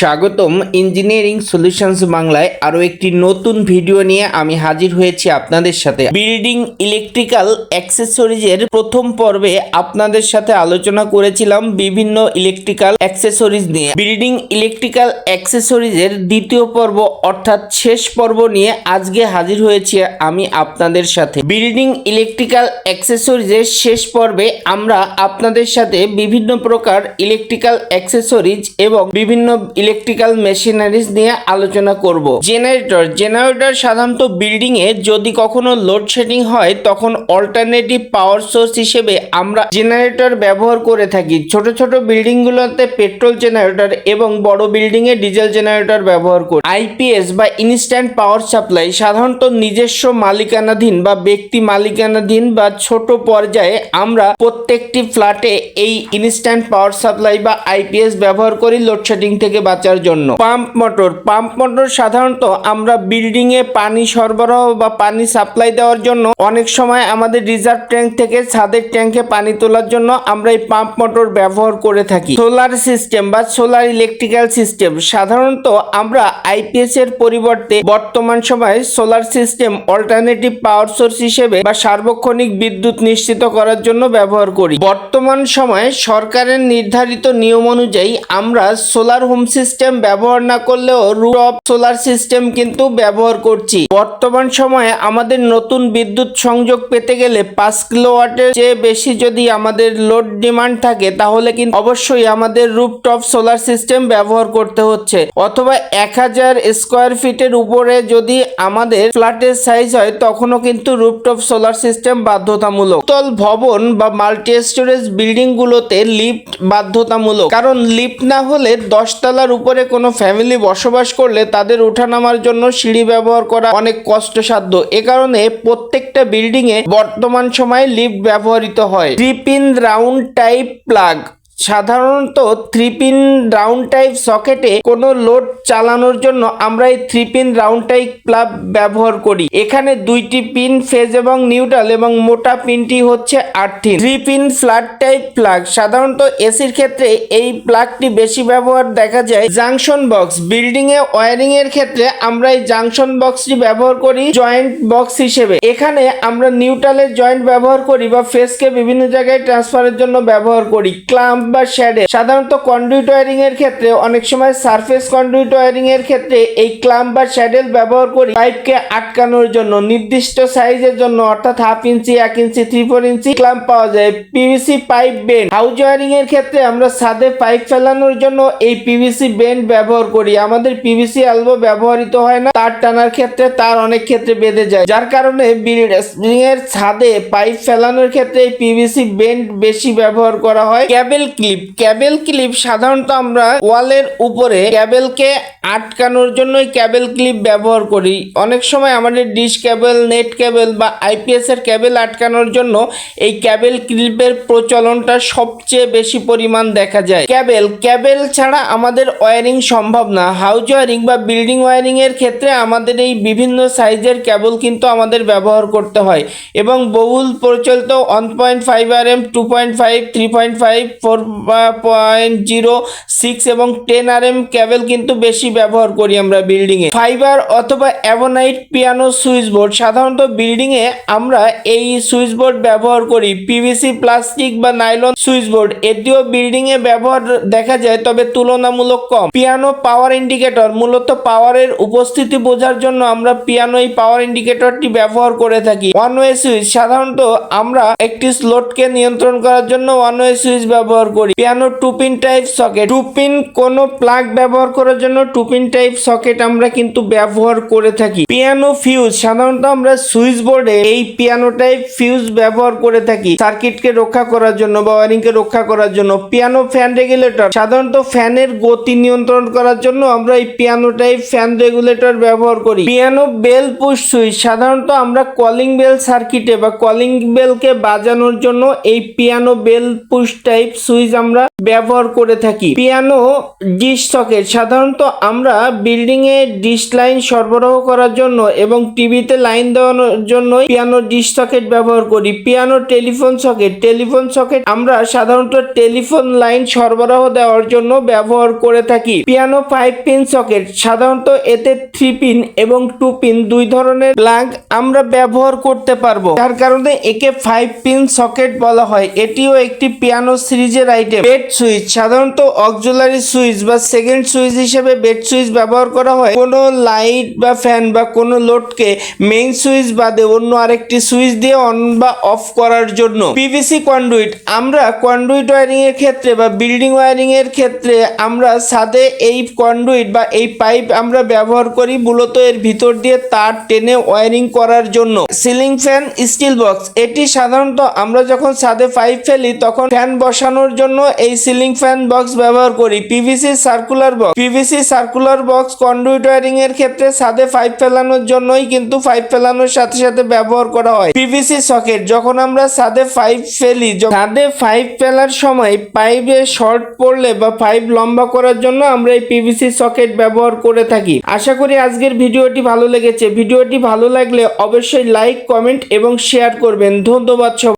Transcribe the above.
স্বাগতম engineering solutions বাংলায় আরো একটি নতুন ভিডিও নিয়ে আমি হাজির হয়েছি আপনাদের সাথে। বিল্ডিং ইলেকট্রিক্যাল অ্যাক্সেসরিজের প্রথম পর্বে আপনাদের সাথে আলোচনা করেছিলাম বিভিন্ন ইলেকট্রিক্যাল অ্যাক্সেসরিজ নিয়ে। বিল্ডিং ইলেকট্রিক্যাল অ্যাক্সেসরিজের দ্বিতীয় পর্ব অর্থাৎ শেষ পর্ব নিয়ে আজকে হাজির হয়েছি আমি আপনাদের সাথে। বিল্ডিং ইলেকট্রিক্যাল অ্যাক্সেসরিজের শেষ পর্বে আমরা আপনাদের সাথে বিভিন্ন প্রকার ইলেকট্রিক্যাল অ্যাক্সেসরিজ এবং বিভিন্ন ইলেকট্রিক্যাল মেশিনারিজ নিয়ে আলোচনা করব। জেনারেটর সাধারণত বিল্ডিং এ যদি কখনো লোডশেডিং হয় তখন অল্টারনেটিভ পাওয়ার সোর্স হিসেবে আমরা জেনারেটর ব্যবহার করে থাকি। ছোট ছোট বিল্ডিং গুলোতে পেট্রোল জেনারেটর এবং বড় বিল্ডিং এ ডিজেল জেনারেটর ব্যবহার করি। আইপিএস বা ইনস্ট্যান্ট পাওয়ার সাপ্লাই সাধারণত নিজস্ব মালিকানাধীন বা ব্যক্তি মালিকানাধীন বা ছোট পর্যায়ে আমরা প্রত্যেকটি ফ্ল্যাটে এই ইনস্ট্যান্ট পাওয়ার সাপ্লাই বা আইপিএস ব্যবহার করি লোডশেডিং থেকে বাঁচার জন্য। পাম্প মোটর সাধারণত আমরা বিল্ডিং এ পানি সরবরাহ বা পানি সাপ্লাই দেওয়ার জন্য অনেক সময় আমাদের রিজার্ভ ট্যাঙ্ক থেকে ছাদের ট্যাঙ্কে পানি তোলার জন্য আমরা এই পাম্প মোটর ব্যবহার করে থাকি। সোলার সিস্টেম বা সোলার ইলেকট্রিক্যাল সিস্টেম সাধারণত আমরা আইপিএস এর পরিবর্তে বর্তমান সময়ে solar system alternative power source হিসেবে বা সার্বক্ষণিক বিদ্যুৎ নিশ্চিত করার জন্য ব্যবহার করি। বর্তমান সময়ে সরকারের নির্ধারিত নিয়ম অনুযায়ী আমরা সোলার হোম সিস্টেম ব্যবহার না করলেও রুফটপ সোলার সিস্টেম কিন্তু ব্যবহার করছি। বর্তমান সময়ে আমাদের নতুন বিদ্যুৎ সংযোগ পেতে গেলে 5 কিলোওয়াটের চেয়ে বেশি যদি আমাদের লোড ডিমান্ড থাকে তাহলে কিন্তু অবশ্যই আমাদের রুফটপ সোলার সিস্টেম ব্যবহার করতে হচ্ছে, অথবা 1000 স্কোয়ার ফিটের উপরে যদি আমাদের ফ্ল্যাটের সাইজ হয় তখনও কিন্তু রুফটপ সোলার সিস্টেম বাধ্যতামূলক। তল ভবন বা মাল্টি স্টোরেজ বিল্ডিং গুলোতে লিফট বাধ্যতামূলক, কারণ লিফট না হলে 10 তলার উপরে কোনো ফ্যামিলি বসবাস করলে তাদের ওঠানামার জন্য সিঁড়ি ব্যবহার করা অনেক কষ্টসাধ্য। এ কারণে প্রত্যেকটা বিল্ডিং এ বর্তমান সময়ে লিফট ব্যবহৃত হয়। 3 পিন রাউন্ড টাইপ প্লাগ সাধারণত 3 পিন রাউন্ড টাইপ সকেটে কোনো লোড চালানোর জন্য আমরা এই 3 পিন রাউন্ড টাইপ প্লাগ ব্যবহার করি। এখানে 2টি পিন ফেজ এবং নিউট্রাল এবং মোটা পিনটি হচ্ছে earthing. 3 pin flat type plug সাধারণত এসির ক্ষেত্রে এই প্লাগটি বেশি ব্যবহার দেখা যায়। জাংশন বক্স বিল্ডিং এ ওয়্যারিং এর ক্ষেত্রে আমরা এই জাংশন বক্সটি ব্যবহার করি জয়েন্ট বক্স হিসেবে। এখানে আমরা নিউট্রালের জয়েন্ট ব্যবহার করি বা ফেজকে বিভিন্ন জায়গায় ট্রান্সফারের জন্য ব্যবহার করি। ক্ল্যাম্প বা শ্যাডেল সাধারণত কন্ডুইট ওয়্যারিং এর ক্ষেত্রে অনেক সময় সারফেস কন্ডুইট ওয়্যারিং এর ক্ষেত্রে এই ক্ল্যাম্প বা শ্যাডেল ব্যবহার করি পাইপকে আটকানোর জন্য। নির্দিষ্ট সাইজের জন্য অর্থাৎ 1/2 ইঞ্চি 1 ইঞ্চি 3/4 ইঞ্চি ক্ল্যাম্প পাওয়া যায়। PVC pipe bend house wiring এর ক্ষেত্রে আমরা ছাদে পাইপ ফেলানোর জন্য এই পিভিসি বেন্ড ব্যবহার করি। আমাদের পিভিসি এলবো ব্যবহৃত হয় না, তার টানার ক্ষেত্রে তার অনেক ক্ষেত্রে বেঁধে যায়, যার কারণে বিল্ডিং এর ছাদে পাইপ ফেলানোর ক্ষেত্রে এই পিভিসি বেন্ড বেশি ব্যবহার করা হয়। ক্যাবেল ক্লিপ সাধারণত আমরা ওয়ালের উপরে ক্যাবেলকে আটকানোর জন্য ক্যাবেল ক্লিপ ব্যবহার করি। অনেক সময় আমাদের ডিশ কেবল, নেট কেবল বা আইপিএস এর কেবল আটকানোর জন্য এই ক্যাবেল ক্লিপের প্রচলনটা সবচেয়ে বেশি পরিমাণ দেখা যায়। ক্যাবেল ছাড়া আমাদের ওয়্যারিং সম্ভব না। হাউস ওয়্যারিং বা বিল্ডিং ওয়্যারিং এর ক্ষেত্রে আমাদের এই বিভিন্ন সাইজের কেবল কিন্তু আমাদের ব্যবহার করতে হয় এবং বহুল প্রচলিত 1.5 RM, 2.5, 3.5, 4.06 এবং 10 RM কেবল কিন্তু বেশি ব্যবহার করি আমরা বিল্ডিং এ। ফাইবার অথবা অ্যাভোনাইট পিয়ানো সুইচ বোর্ড সাধারণত বিল্ডিং এ আমরা এই সুইচ বোর্ড ব্যবহার করি। পিভিসি, প্লাস্টিক বা নাইলন সুইচ বোর্ড এটিও বিল্ডিং এ ব্যবহার দেখা যায়, তবে তুলনামূলক কম। পিয়ানো পাওয়ার ইন্ডিকেটর মূলত পাওয়ারের উপস্থিতি বোঝার জন্য আমরা পিয়ানো এই পাওয়ার ইন্ডিকেটরটি ব্যবহার করে থাকি। ওয়ান ওয়ে সুইচ সাধারণত আমরা একটি স্লোটকে নিয়ন্ত্রণ করার জন্য ওয়ান ওয়ে সুইচ ব্যবহার করি। Piano 2 pin type socket 2 pin কোনো প্লাগ ব্যবহার করার জন্য 2 পিন টাইপ সকেট আমরা কিন্তু ব্যবহার করে থাকি। পিয়ানো ফিউজ সাধারণত আমরা সুইচ বোর্ডে এই পিয়ানো টাইপ ফিউজ ব্যবহার করে থাকি সার্কিটকে রক্ষা করার জন্য বা ওয়্যারিংকে রক্ষা করার জন্য। পিয়ানো ফ্যান রেগুলেটর সাধারণত ফ্যানের গতি নিয়ন্ত্রণ করার জন্য আমরা এই পিয়ানো টাইপ ফ্যান রেগুলেটর ব্যবহার করি। পিয়ানো বেল পুশ সুইচ সাধারণত আমরা কলিং বেল সার্কিটে বা কলিং বেলকে বাজানোর জন্য এই piano bell push type switch switch আমরা ব্যবহার করে থাকি। পিয়ানো ডিশ সকেট সাধারণত আমরা বিল্ডিং এ ডিশ লাইন সরবরাহ করার জন্য এবং টিভিতে লাইন দেওয়ার জন্য পিয়ানো ডিশ সকেট ব্যবহার করি। পিয়ানো টেলিফোন সকেট আমরা সাধারণত টেলিফোন লাইন সরবরাহ দেওয়ার জন্য ব্যবহার করে থাকি। পিয়ানো 5 পিন সকেট সাধারণত এতে 3 পিন এবং 2 পিন দুই ধরনের প্লাগ আমরা ব্যবহার করতে পারবো, যার কারণে একে 5 পিন সকেট বলা হয়। এটিও একটি পিয়ানো সিরিজের আইটেম। বেড সুইচ সাধারণত অক্সিলারি সুইচ বা সেকেন্ড সুইচ হিসেবে বেড সুইচ ব্যবহার করা হয় কোনো লাইট বা ফ্যান বা কোনো লোডকে মেইন সুইচ বাদে অন্য আরেকটি সুইচ দিয়ে অন বা অফ করার জন্য। পিভিসি কন্ডুইট আমরা কন্ডুইট ওয়ারিং এর ক্ষেত্রে বা বিল্ডিং ওয়ারিং এর ক্ষেত্রে আমরা ছাদে এই কন্ডুইট বা এই পাইপ আমরা ব্যবহার করি মূলত এর ভিতর দিয়ে তার টেনে ওয়ারিং করার জন্য। সিলিং ফ্যান স্টিল বক্স এটি সাধারণত আমরা যখন ছাদে পাইপ ফেলি তখন ফ্যান বসানোর জন্য এই সিলিং ফ্যান বক্স ব্যবহার করি। PVC circular box conduit wiring এর ক্ষেত্রে ছাদে পাইপ ফেলানোর জন্যই কিন্তু পাইপ ফেলানোর সাথে সাথে ব্যবহার করা হয়। পিভিসি সকেট যখন আমরা ছাদে পাইপ ফেলি, ছাদে পাইপ ফেলার সময় পাইপে শর্ট পড়লে বা পাইপ লম্বা করার জন্য আমরা এই পিভিসি সকেট ব্যবহার করে থাকি। আশা করি আজকের ভিডিওটি ভালো লেগেছে। ভিডিওটি ভালো লাগলে অবশ্যই লাইক, কমেন্ট এবং শেয়ার করবেন। ধন্যবাদ সবাই।